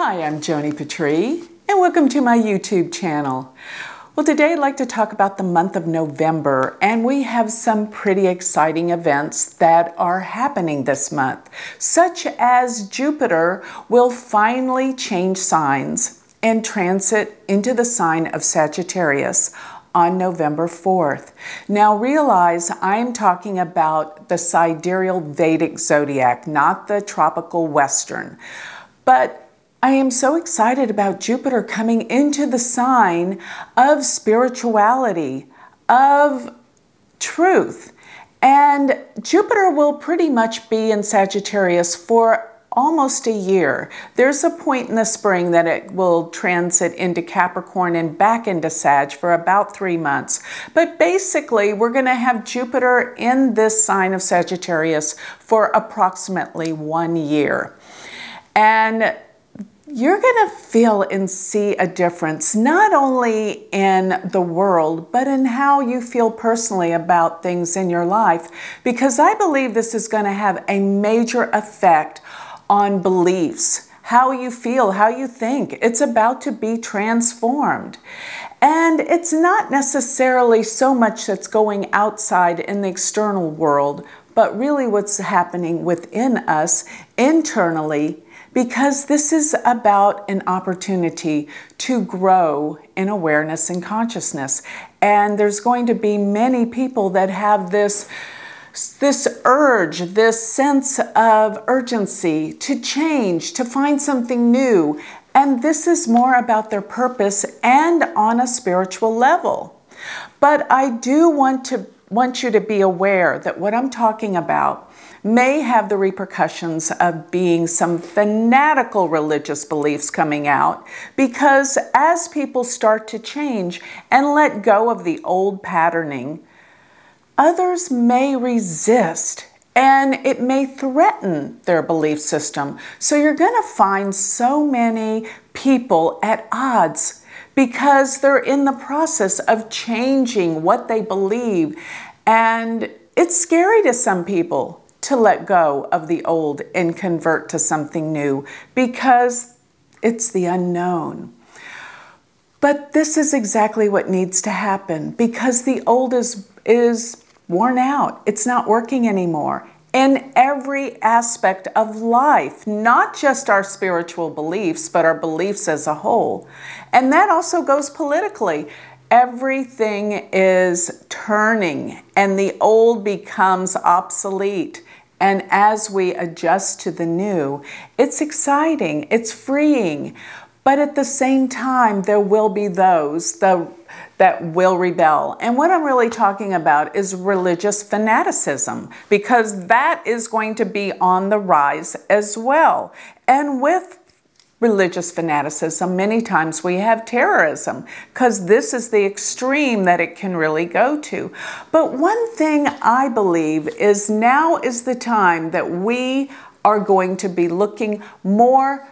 Hi, I'm Joni Patry, and welcome to my YouTube channel. Well, today I'd like to talk about the month of November, and we have some pretty exciting events that are happening this month, such as Jupiter will finally change signs and transit into the sign of Sagittarius on November 4th. Now realize I'm talking about the sidereal Vedic zodiac, not the tropical Western. But I am so excited about Jupiter coming into the sign of spirituality, of truth. And Jupiter will pretty much be in Sagittarius for almost a year. There's a point in the spring that it will transit into Capricorn and back into Sag for about 3 months. But basically, we're going to have Jupiter in this sign of Sagittarius for approximately 1 year. And you're going to feel and see a difference, not only in the world, but in how you feel personally about things in your life, because I believe this is going to have a major effect on beliefs, how you feel, how you think. It's about to be transformed. And it's not necessarily so much that's going outside in the external world, but really what's happening within us internally, because this is about an opportunity to grow in awareness and consciousness. And there's going to be many people that have this urge, this sense of urgency to change, to find something new. And this is more about their purpose and on a spiritual level. But I do want you to be aware that what I'm talking about may have the repercussions of being some fanatical religious beliefs coming out, because as people start to change and let go of the old patterning, others may resist and it may threaten their belief system. So you're going to find so many people at odds because they're in the process of changing what they believe. And it's scary to some people to let go of the old and convert to something new because it's the unknown. But this is exactly what needs to happen, because the old is worn out. It's not working anymore in every aspect of life, not just our spiritual beliefs, but our beliefs as a whole. And that also goes politically. Everything is turning and the old becomes obsolete. And as we adjust to the new, it's exciting, it's freeing. But at the same time, there will be those that will rebel. And what I'm really talking about is religious fanaticism, because that is going to be on the rise as well. And with religious fanaticism, many times we have terrorism, because this is the extreme that it can really go to. But one thing I believe is now is the time that we are going to be looking more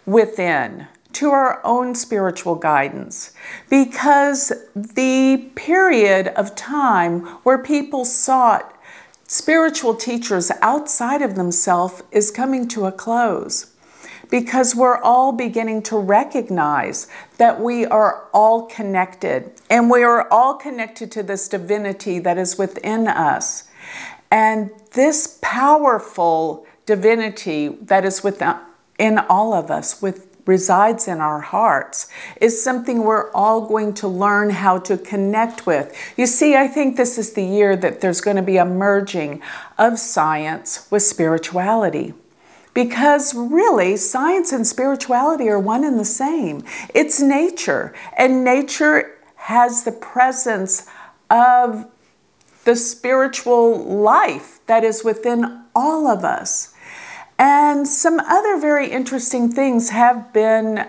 within to our own spiritual guidance, because the period of time where people sought spiritual teachers outside of themselves is coming to a close. Because we're all beginning to recognize that we are all connected, and we are all connected to this divinity that is within us. And this powerful divinity that is within all of us, resides in our hearts, is something we're all going to learn how to connect with. You see, I think this is the year that there's going to be a merging of science with spirituality. Because really, science and spirituality are one and the same. It's nature, and nature has the presence of the spiritual life that is within all of us. And some other very interesting things have been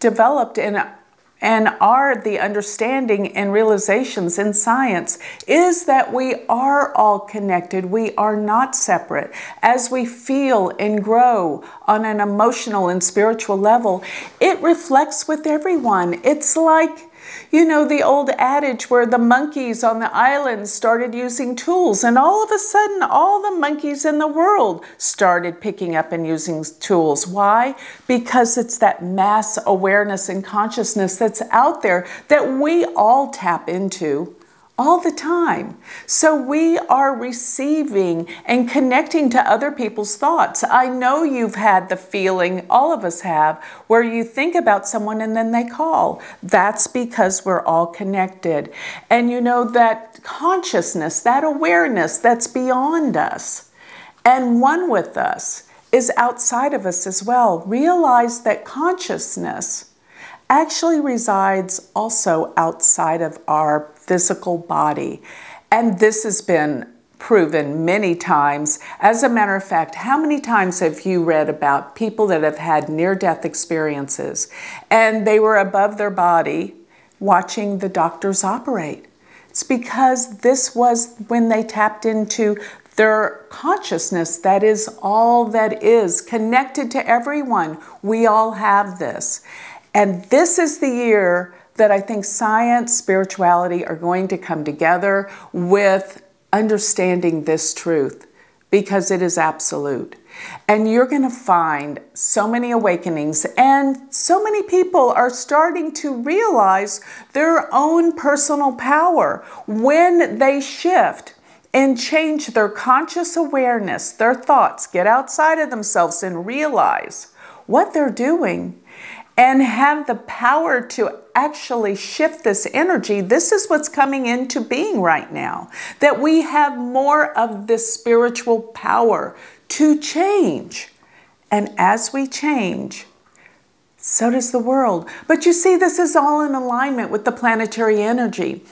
developed and are the understanding and realizations in science, is that we are all connected. We are not separate. As we feel and grow on an emotional and spiritual level, it reflects with everyone. It's like You know, the old adage where the monkeys on the island started using tools, and all of a sudden, all the monkeys in the world started picking up and using tools. Why? Because it's that mass awareness and consciousness that's out there that we all tap into all the time. So we are receiving and connecting to other people's thoughts. I know you've had the feeling, all of us have, where you think about someone and then they call. That's because we're all connected. And you know, that consciousness, that awareness that's beyond us and one with us is outside of us as well. Realize that consciousness actually resides also outside of our physical body. And this has been proven many times. As a matter of fact, how many times have you read about people that have had near-death experiences and they were above their body watching the doctors operate? It's because this was when they tapped into their consciousness that is all that is connected to everyone. We all have this. And this is the year that I think science, spirituality are going to come together with understanding this truth, because it is absolute. And you're going to find so many awakenings, and so many people are starting to realize their own personal power when they shift and change their conscious awareness, their thoughts, get outside of themselves and realize what they're doing and have the power to actually shift this energy. This is what's coming into being right now, that we have more of this spiritual power to change. And as we change, so does the world. But you see, this is all in alignment with the planetary energy,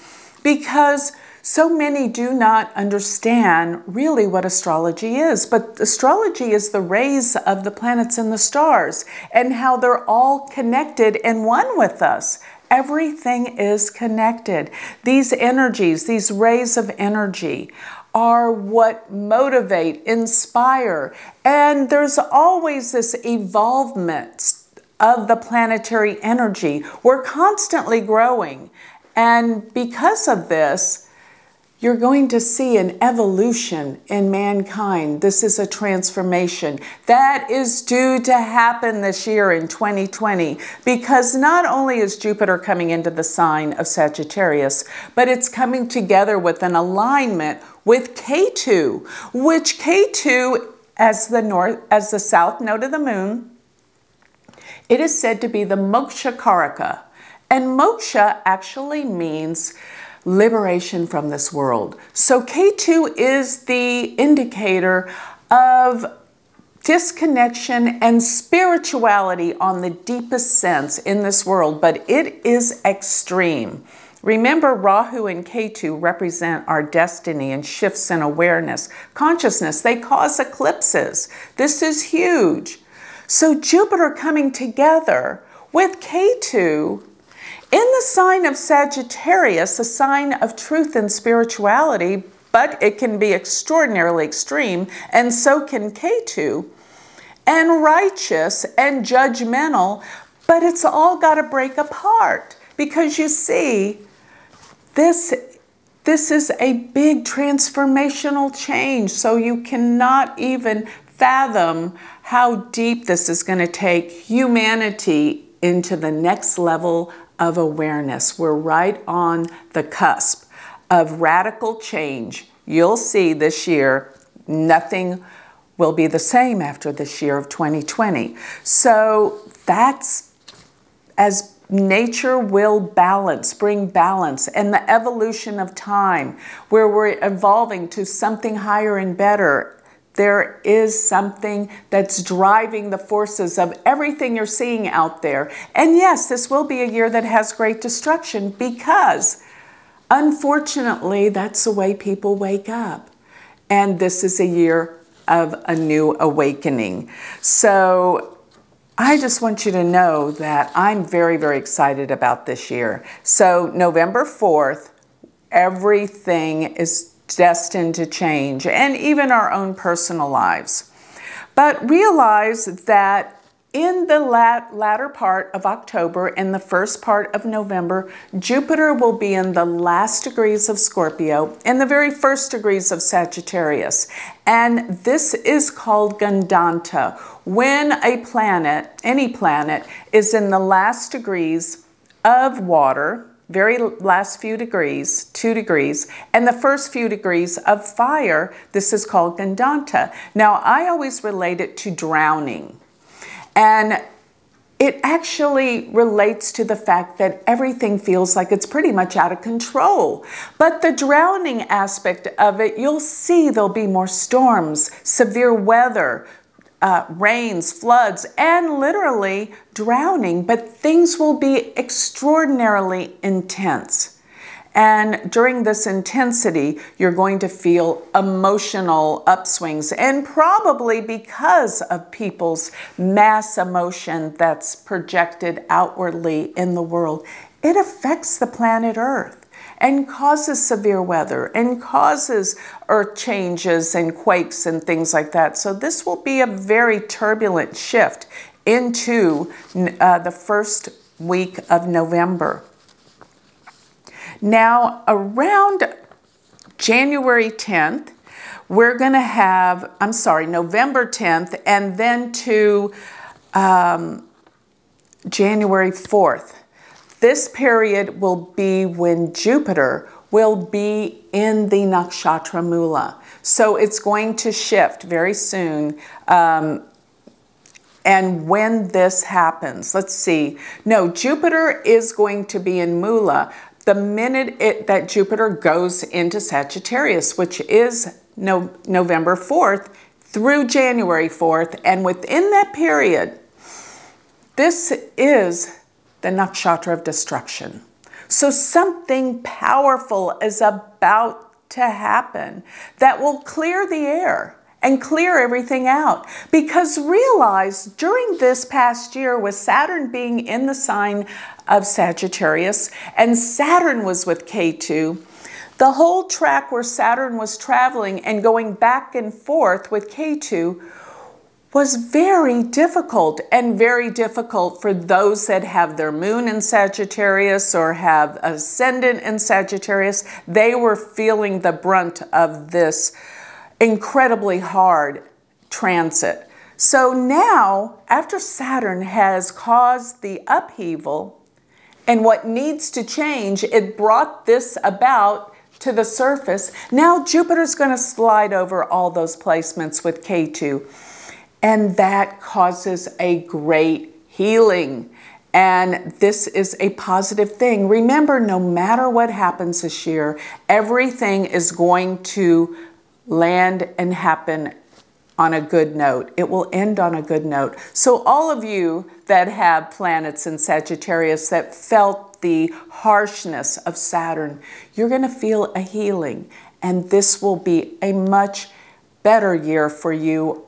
because so many do not understand really what astrology is. But astrology is the rays of the planets and the stars and how they're all connected and one with us. Everything is connected. These energies, these rays of energy, are what motivate, inspire, and there's always this evolvement of the planetary energy. We're constantly growing, and because of this, you're going to see an evolution in mankind. This is a transformation that is due to happen this year in 2020, because not only is Jupiter coming into the sign of Sagittarius, but it's coming together with an alignment with K2, which K2, as the south node of the moon, it is said to be the moksha karaka. And moksha actually means liberation from this world. So K2 is the indicator of disconnection and spirituality on the deepest sense in this world, but it is extreme. Remember, Rahu and Ketu represent our destiny and shifts in awareness, consciousness. They cause eclipses. This is huge. So Jupiter coming together with Ketu in the sign of Sagittarius, a sign of truth and spirituality, but it can be extraordinarily extreme, and so can Ketu, and righteous and judgmental, but it's all got to break apart, because you see, this is a big transformational change, so you cannot even fathom how deep this is going to take humanity into the next level of awareness. We're right on the cusp of radical change. You'll see this year, nothing will be the same after this year of 2020. So that's as nature will balance, bring balance, and the evolution of time, where we're evolving to something higher and better. There is something that's driving the forces of everything you're seeing out there. And yes, this will be a year that has great destruction, because unfortunately, that's the way people wake up. And this is a year of a new awakening. So I just want you to know that I'm very, very excited about this year. So November 4th, everything is destined to change, and even our own personal lives. But realize that in the latter part of October and the first part of November, Jupiter will be in the last degrees of Scorpio and the very first degrees of Sagittarius. And this is called Gandanta. When a planet, any planet, is in the last degrees of water, very last few degrees, 2 degrees, and the first few degrees of fire, this is called Gandanta. Now, I always relate it to drowning. And it actually relates to the fact that everything feels like it's pretty much out of control. But the drowning aspect of it, you'll see there'll be more storms, severe weather, rains, floods, and literally drowning, but things will be extraordinarily intense. And during this intensity, you're going to feel emotional upswings, and probably because of people's mass emotion that's projected outwardly in the world, it affects the planet Earth and causes severe weather and causes earth changes and quakes and things like that. So this will be a very turbulent shift into the first week of November. Now, around January 10th, we're going to have, November 10th, and then to January 4th. This period will be when Jupiter will be in the nakshatra Mula. So it's going to shift very soon. And when this happens, let's see. No, Jupiter is going to be in Mula the minute that Jupiter goes into Sagittarius, which is November 4th through January 4th. And within that period, this is the nakshatra of destruction. So something powerful is about to happen that will clear the air and clear everything out. Because realize during this past year, with Saturn being in the sign of Sagittarius and Saturn was with Ketu, the whole track where Saturn was traveling and going back and forth with Ketu was very difficult, and very difficult for those that have their moon in Sagittarius or have ascendant in Sagittarius. They were feeling the brunt of this incredibly hard transit. So now, after Saturn has caused the upheaval and what needs to change, it brought this about to the surface. Now Jupiter's going to slide over all those placements with Ketu. And that causes a great healing. And this is a positive thing. Remember, no matter what happens this year, everything is going to land and happen on a good note. It will end on a good note. So all of you that have planets in Sagittarius that felt the harshness of Saturn, you're going to feel a healing. And this will be a much better year for you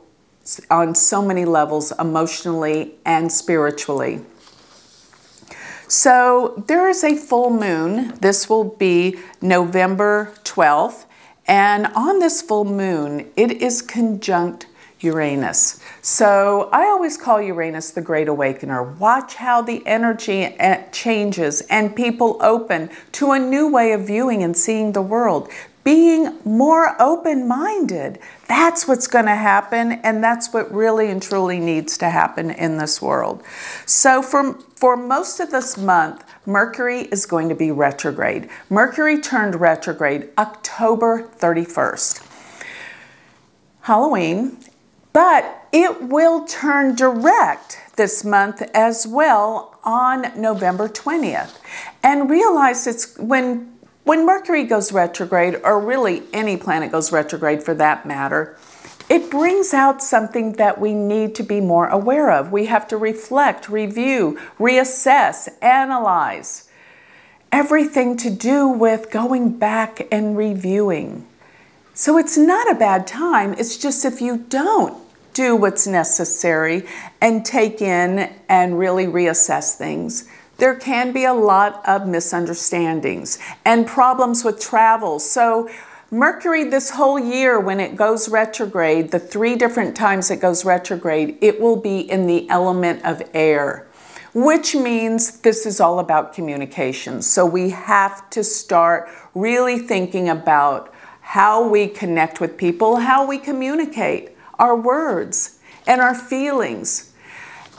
on so many levels, emotionally and spiritually. So there is a full moon. This will be November 12th. And on this full moon, it is conjunct Uranus. So I always call Uranus the Great Awakener. Watch how the energy changes and people open to a new way of viewing and seeing the world. Being more open-minded. That's what's going to happen, and that's what really and truly needs to happen in this world. So for most of this month, Mercury is going to be retrograde. Mercury turned retrograde October 31st. Halloween, but it will turn direct this month as well on November 20th. And realize it's when Mercury goes retrograde, or really any planet goes retrograde for that matter, it brings out something that we need to be more aware of. We have to reflect, review, reassess, analyze. Everything to do with going back and reviewing. So it's not a bad time. It's just if you don't do what's necessary and take in and really reassess things, there can be a lot of misunderstandings and problems with travel. So Mercury this whole year, when it goes retrograde, the 3 different times it goes retrograde, it will be in the element of air, which means this is all about communication. So we have to start really thinking about how we connect with people, how we communicate our words and our feelings.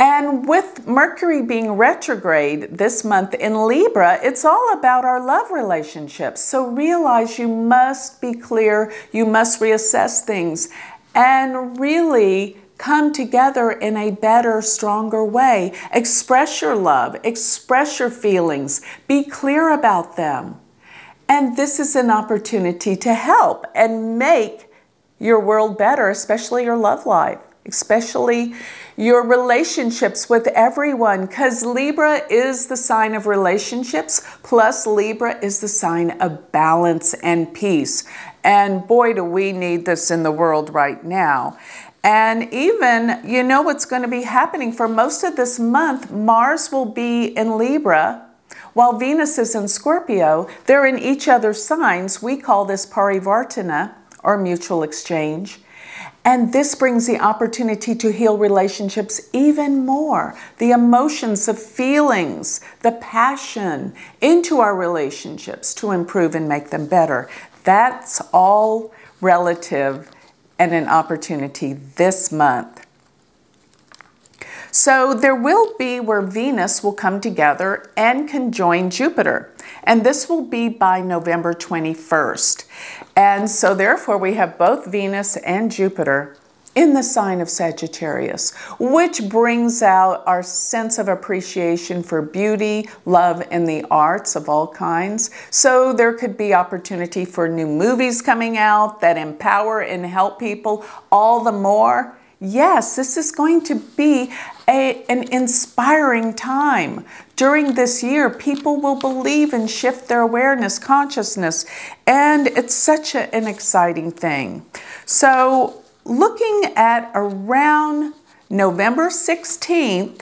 And with Mercury being retrograde this month in Libra, it's all about our love relationships. So realize you must be clear, you must reassess things, and really come together in a better, stronger way. Express your love, express your feelings, be clear about them. And this is an opportunity to help and make your world better, especially your love life, especially your relationships with everyone, because Libra is the sign of relationships, plus Libra is the sign of balance and peace. And boy, do we need this in the world right now. And even, you know what's going to be happening for most of this month, Mars will be in Libra, while Venus is in Scorpio. They're in each other's signs. We call this parivartana, or mutual exchange. And this brings the opportunity to heal relationships even more. The emotions, the feelings, the passion into our relationships to improve and make them better. That's all relative and an opportunity this month. So there will be where Venus will come together and conjoin Jupiter. And this will be by November 21st. And so therefore we have both Venus and Jupiter in the sign of Sagittarius, which brings out our sense of appreciation for beauty, love, and the arts of all kinds. So there could be opportunity for new movies coming out that empower and help people all the more. Yes, this is going to be an inspiring time. During this year, people will believe and shift their awareness, consciousness, and it's such an exciting thing. So looking at around November 16th,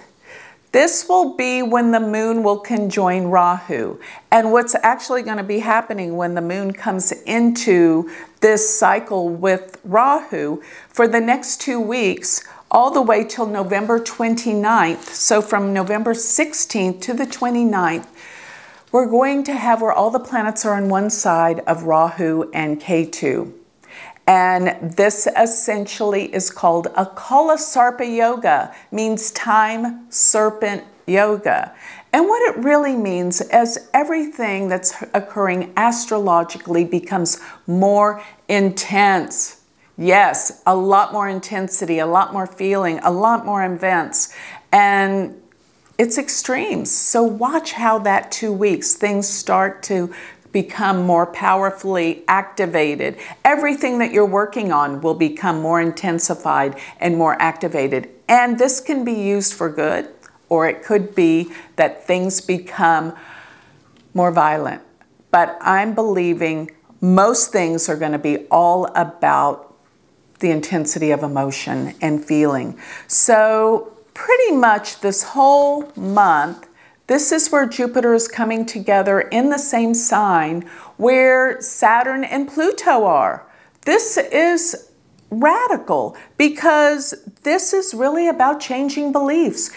this will be when the moon will conjoin Rahu. And what's actually going to be happening when the moon comes into this cycle with Rahu for the next 2 weeks, all the way till November 29th. So from November 16th to the 29th, we're going to have where all the planets are on one side of Rahu and Ketu. And this essentially is called a Kala Sarpa Yoga, means time serpent yoga. And what it really means is everything that's occurring astrologically becomes more intense. Yes, a lot more intensity, a lot more feeling, a lot more events. And it's extremes. So watch how that 2 weeks things start to become more powerfully activated. Everything that you're working on will become more intensified and more activated. And this can be used for good, or it could be that things become more violent. But I'm believing most things are going to be all about the intensity of emotion and feeling. So pretty much this whole month, this is where Jupiter is coming together in the same sign where Saturn and Pluto are. This is radical because this is really about changing beliefs.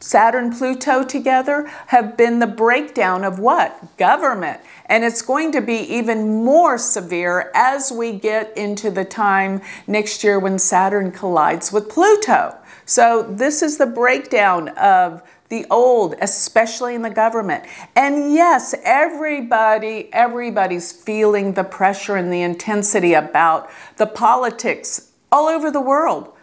Saturn, Pluto together have been the breakdown of what? Government. And it's going to be even more severe as we get into the time next year when Saturn collides with Pluto. So this is the breakdown of the old, especially in the government. And yes, everybody's feeling the pressure and the intensity about the politics all over the world.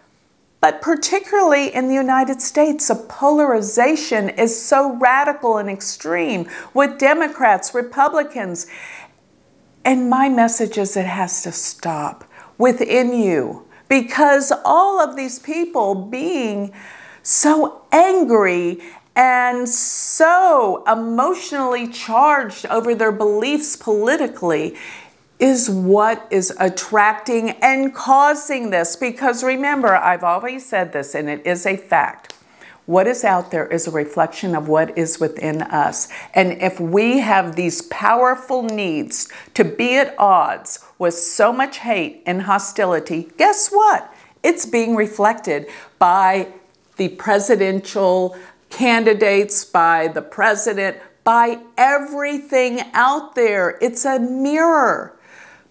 But particularly in the United States, the polarization is so radical and extreme with Democrats, Republicans. And my message is it has to stop within you, because all of these people being so angry and so emotionally charged over their beliefs politically is what is attracting and causing this. Because remember, I've always said this, and it is a fact. What is out there is a reflection of what is within us. And if we have these powerful needs to be at odds with so much hate and hostility, guess what? It's being reflected by the presidential candidates, by the president, by everything out there. It's a mirror.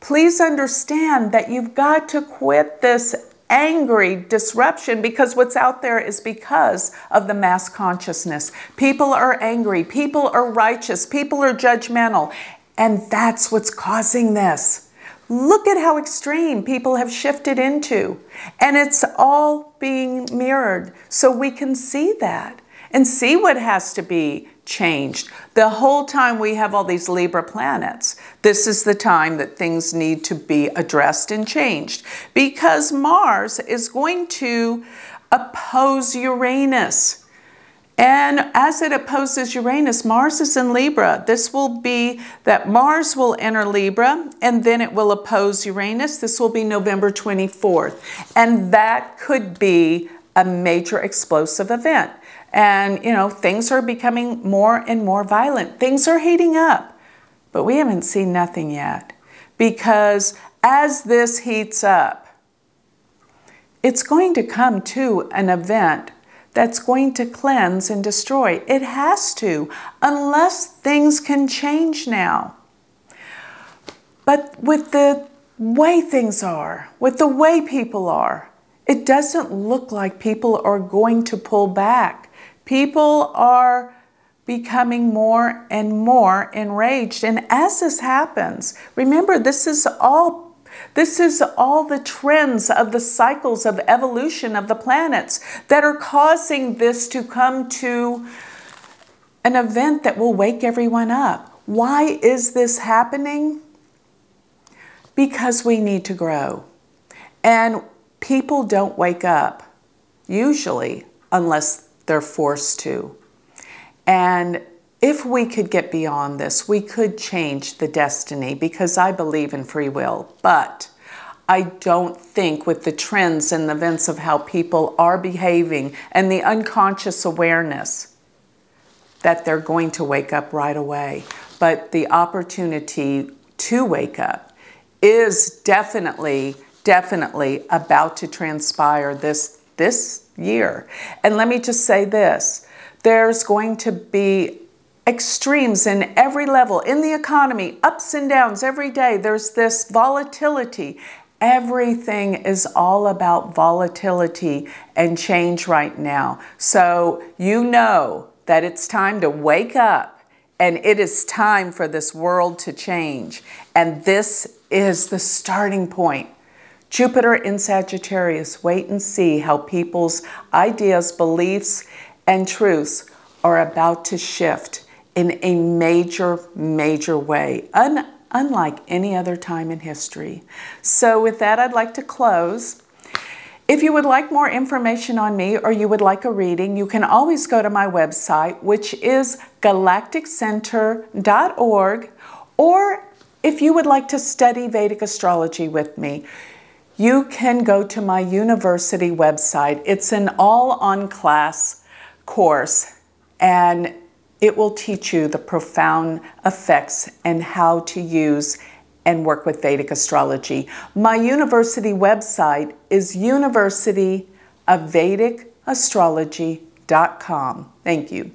Please understand that you've got to quit this angry disruption, because what's out there is because of the mass consciousness. People are angry, people are righteous, people are judgmental, and that's what's causing this. Look at how extreme people have shifted into, and it's all being mirrored so we can see that and see what has to be changed. The whole time we have all these Libra planets, this is the time that things need to be addressed and changed, because Mars is going to oppose Uranus. And as it opposes Uranus, Mars is in Libra. This will be that Mars will enter Libra and then it will oppose Uranus. This will be November 24th. And that could be a major explosive event. And, you know, things are becoming more and more violent. Things are heating up, but we haven't seen nothing yet. Because as this heats up, it's going to come to an event that's going to cleanse and destroy. It has to, unless things can change now. But with the way things are, with the way people are, it doesn't look like people are going to pull back. People are becoming more and more enraged. And as this happens, remember, this is all the trends of the cycles of evolution of the planets that are causing this to come to an event that will wake everyone up. Why is this happening? Because we need to grow. And people don't wake up, usually, unless they're forced to. And if we could get beyond this, we could change the destiny, because I believe in free will. But I don't think with the trends and the events of how people are behaving and the unconscious awareness that they're going to wake up right away. But the opportunity to wake up is definitely about to transpire this year. And let me just say this, there's going to be extremes in every level, in the economy, ups and downs every day. There's this volatility. Everything is all about volatility and change right now. So you know that it's time to wake up, and it is time for this world to change. And this is the starting point. Jupiter in Sagittarius, wait and see how people's ideas, beliefs, and truths are about to shift in a major way, unlike any other time in history. So with that, I'd like to close. If you would like more information on me, or you would like a reading, you can always go to my website, which is galacticcenter.org, or if you would like to study Vedic astrology with me, you can go to my university website. It's an all-on-class course, and it will teach you the profound effects and how to use and work with Vedic astrology. My university website is universityofvedicastrology.com. Thank you.